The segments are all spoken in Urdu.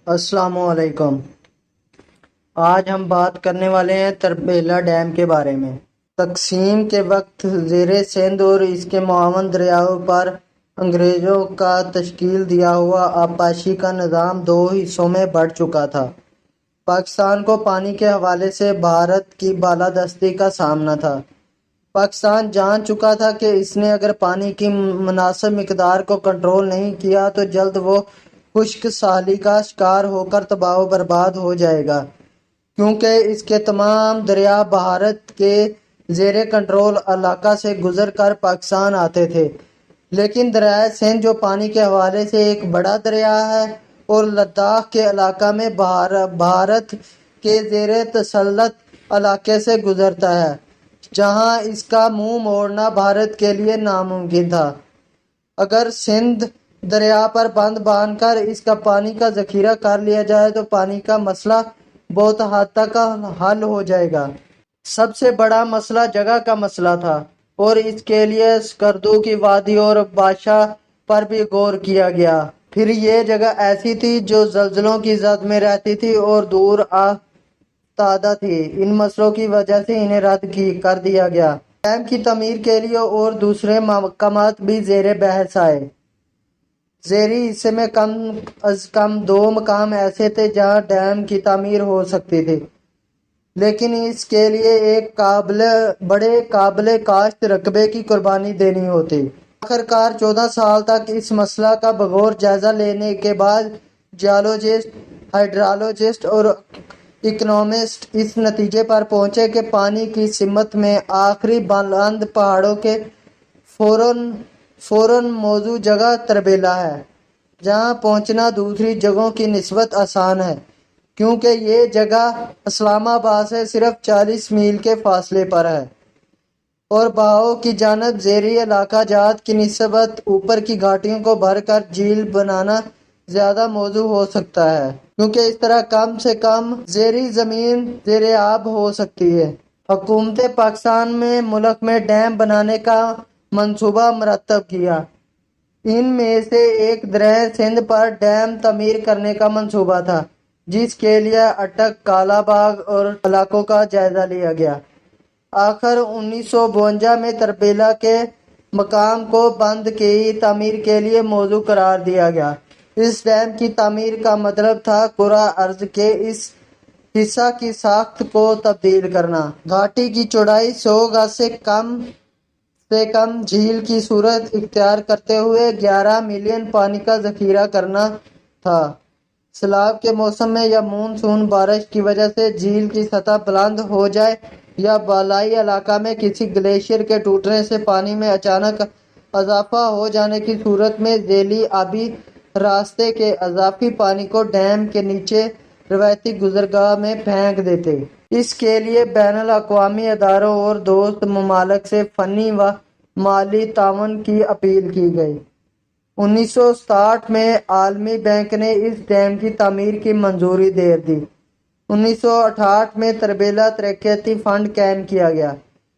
السلام علیکم۔ آج ہم بات کرنے والے ہیں تربیلا ڈیم کے بارے میں۔ تقسیم کے وقت زیر سندھ اور اس کے معاون دریاؤں پر انگریزوں کا تشکیل دیا ہوا آبپاشی کا نظام دو حصوں میں بٹ چکا تھا۔ پاکستان کو پانی کے حوالے سے بھارت کی بالادستی کا سامنا تھا۔ پاکستان جان چکا تھا کہ اس نے اگر پانی کی مناسب مقدار کو کنٹرول نہیں کیا تو جلد وہ خشک سالی کا شکار ہو کر تباہ و برباد ہو جائے گا، کیونکہ اس کے تمام دریا بھارت کے زیر کنٹرول علاقہ سے گزر کر پاکستان آتے تھے، لیکن دریائے سندھ جو پانی کے حوالے سے ایک بڑا دریا ہے اور لداخ کے علاقہ میں بھارت کے زیر تسلط علاقے سے گزرتا ہے، جہاں اس کا منہ موڑنا بھارت کے لیے ناممکن تھا۔ اگر سندھ دریا پر بند باندھ کر اس کا پانی کا ذخیرہ کر لیا جائے تو پانی کا مسئلہ بہت حد تک حل ہو جائے گا۔ سب سے بڑا مسئلہ جگہ کا مسئلہ تھا اور اس کے لیے سکردو کی وادی اور بادشاہ پر بھی غور کیا گیا۔ پھر یہ جگہ ایسی تھی جو زلزلوں کی زد میں رہتی تھی اور دور افتادہ تھی۔ ان مسئلوں کی وجہ سے انہیں رد کر دیا گیا۔ ڈیم کی تعمیر کے لیے اور دوسرے مقامات بھی زیر بحث آئے۔ زیریں حصے میں کم از کم 2 مقام ایسے تھے جہاں ڈیم کی تعمیر ہو سکتی تھی، لیکن اس کے لیے ایک بڑے قابل کاشت رقبے کی قربانی دینی ہوتی۔ آخرکار 14 سال تک اس مسئلہ کا بغور جائزہ لینے کے بعد جیولوجسٹ، ہائیڈرولوجسٹ اور اکنامسٹ اس نتیجے پر پہنچے کہ پانی کی سمت میں آخری بلند پہاڑوں کے فوراً موزوں جگہ تربیلا ہے، جہاں پہنچنا دوسری جگہوں کی نسبت آسان ہے، کیونکہ یہ جگہ اسلام آباد سے صرف 40 میل کے فاصلے پر ہے اور بہاؤ کی جانب زیریں علاقہ جات کی نسبت اوپر کی گھاٹیوں کو بھر کر جھیل بنانا زیادہ موزوں ہو سکتا ہے، کیونکہ اس طرح کم سے کم زیریں زمین زیر آب ہو سکتی ہے۔ حکومت پاکستان نے ملک میں ڈیم بنانے کا منصوبہ مرتب کیا۔ ان میں سے ایک دریائے سندھ پر ڈیم تعمیر کرنے کا منصوبہ تھا، جس کے لیے اٹک، کالا باغ اور علاقوں کا جائزہ لیا گیا۔ آخر 1952 میں تربیلا کے مقام کو بند کی تعمیر کے لیے موزوں قرار دیا گیا۔ اس ڈیم کی تعمیر کا مطلب تھا کرۂ ارض کے اس حصہ کی ساخت کو تبدیل کرنا۔ گھاٹی کی چوڑائی 100 گز سے کم جھیل کی صورت اختیار کرتے ہوئے 11 ملین پانی کا ذخیرہ کرنا تھا۔ سیلاب کے موسم میں یا مون سون بارش کی وجہ سے جھیل کی سطح بلند ہو جائے یا بالائی علاقہ میں کسی گلیشیئر کے ٹوٹنے سے پانی میں اچانک اضافہ ہو جانے کی صورت میں ذیلی آبی راستے کے اضافی پانی کو ڈیم کے نیچے روایتی گزرگاہ میں پھینک دیتے۔ اس کے لیے بین الاقوامی اداروں اور دوست ممالک سے فنی و مالی تعاون کی اپیل کی گئی۔ 1967 میں عالمی بینک نے اس ڈیم کی تعمیر کی منظوری دے دی۔ 1968 میں تربیلا ترقیاتی فنڈ قائم کیا گیا۔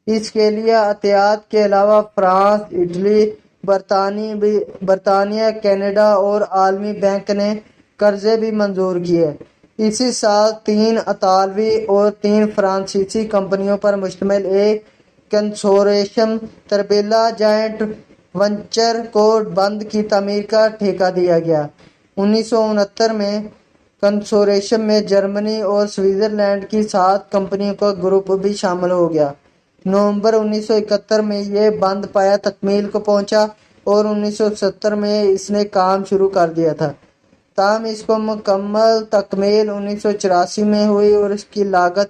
اس کے لیے عطیات کے علاوہ فرانس، اٹلی، برطانیہ، کینیڈا اور عالمی بینک نے قرضے بھی منظور کیے۔ اسی سال 3 اطالوی اور 3 فرانسیسی کمپنیوں پر مشتمل ایک کنسورشیم تربیلا جوائنٹ ونچر کو بند کی تعمیر کا ٹھیکہ دیا گیا۔ 1969 میں کنسورشیم میں جرمنی اور سوئٹزرلینڈ کی 7 کمپنیوں کا گروپ بھی شامل ہو گیا۔ نومبر 1971 میں یہ بند پایہ تکمیل کو پہنچا اور 1970 میں اس نے کام شروع کر دیا تھا، تاہم اس کو مکمل تکمیل 1984 میں ہوئی اور اس کی لاگت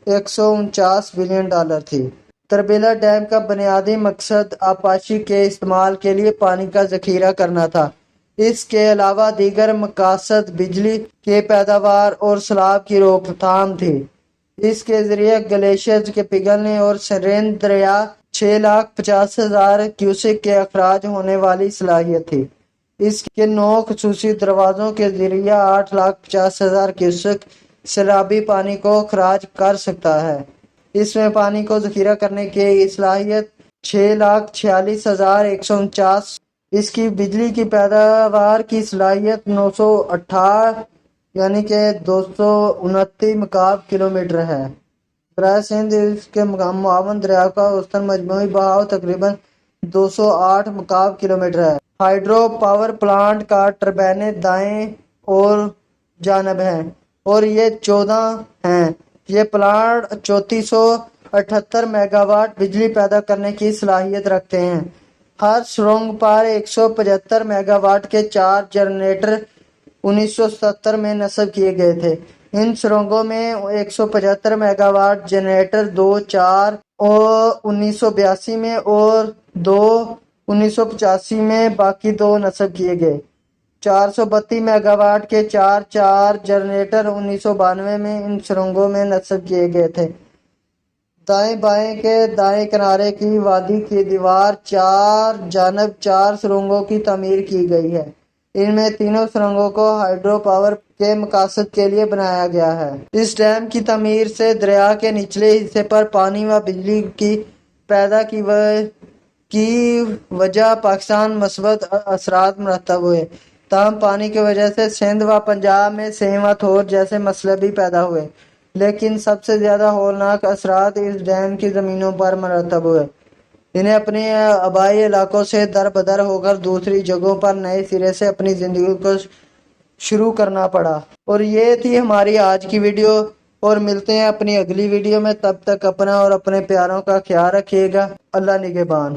$149 بلین تھی۔ تربیلا ڈیم کا بنیادی مقصد آبپاشی کے استعمال کے لیے پانی کا ذخیرہ کرنا تھا۔ اس کے علاوہ دیگر مقاصد بجلی کی پیداوار اور سیلاب کی روک تھام تھی۔ اس کے ذریعے گلیشیئرز کے پگھلنے اور سرند دریا 6,50,000 کیوسک کے اخراج ہونے والی صلاحیت تھی۔ اس کے 9 خصوصی دروازوں کے ذریعے 8,50,000 کیوسک سیلابی پانی کو اخراج کر سکتا ہے۔ اس میں پانی کو ذخیرہ کرنے کی صلاحیت 6,46,149، اس کی بجلی کی پیداوار کی صلاحیت 968 یعنی کہ 229 مکعب کلومیٹر ہے۔ دریائے سندھ اس کے معاون دریا کا اوسطاً مجموعی بہاؤ تقریباً 208 مکعب کلومیٹر ہے۔ ہائیڈرو پاور پلانٹ کا ٹربینیں دائیں اور جانب ہیں اور یہ 14 ہیں۔ یہ پلانٹ 3478 میگا واٹ بجلی پیدا کرنے کی صلاحیت رکھتے ہیں۔ ہر سرنگ پر 175 میگا واٹ کے 4 جنریٹر 1970 میں نصب کیے گئے تھے۔ ان سرنگوں میں 175 میگا واٹ جنریٹر 2 4 اور 1982 میں اور 2 1985 میں باقی 2 نصب کیے گئے۔ 432 میگا واٹ کے 4 جنریٹر 1992 میں ان سرنگوں میں نصب کیے گئے تھے۔ دائیں بائیں کے دائیں کنارے کی وادی کی دیوار 4 جانب 4 سرنگوں کی تعمیر کی گئی ہے۔ ان میں تینوں سرنگوں کو ہائیڈرو پاور کے مقاصد کے لیے بنایا گیا ہے۔ اس ڈیم کی تعمیر سے دریا کے نچلے حصے پر پانی و بجلی کی پیدا کی وجہ پاکستان مثبت اثرات مرتب ہوئے، تاہم پانی کی وجہ سے سندھ و پنجاب میں سیم و تھور جیسے مسئلے بھی پیدا ہوئے، لیکن سب سے زیادہ ہولناک اثرات اس ڈیم کی زمینوں پر مرتب ہوئے۔ انہیں اپنے آبائی علاقوں سے دربدر ہو کر دوسری جگہوں پر نئے سرے سے اپنی زندگی کو شروع کرنا پڑا۔ اور یہ تھی ہماری آج کی ویڈیو، اور ملتے ہیں اپنی اگلی ویڈیو میں۔ تب تک اپنا اور اپنے پیاروں کا خیال رکھیے گا۔ اللہ نگہبان۔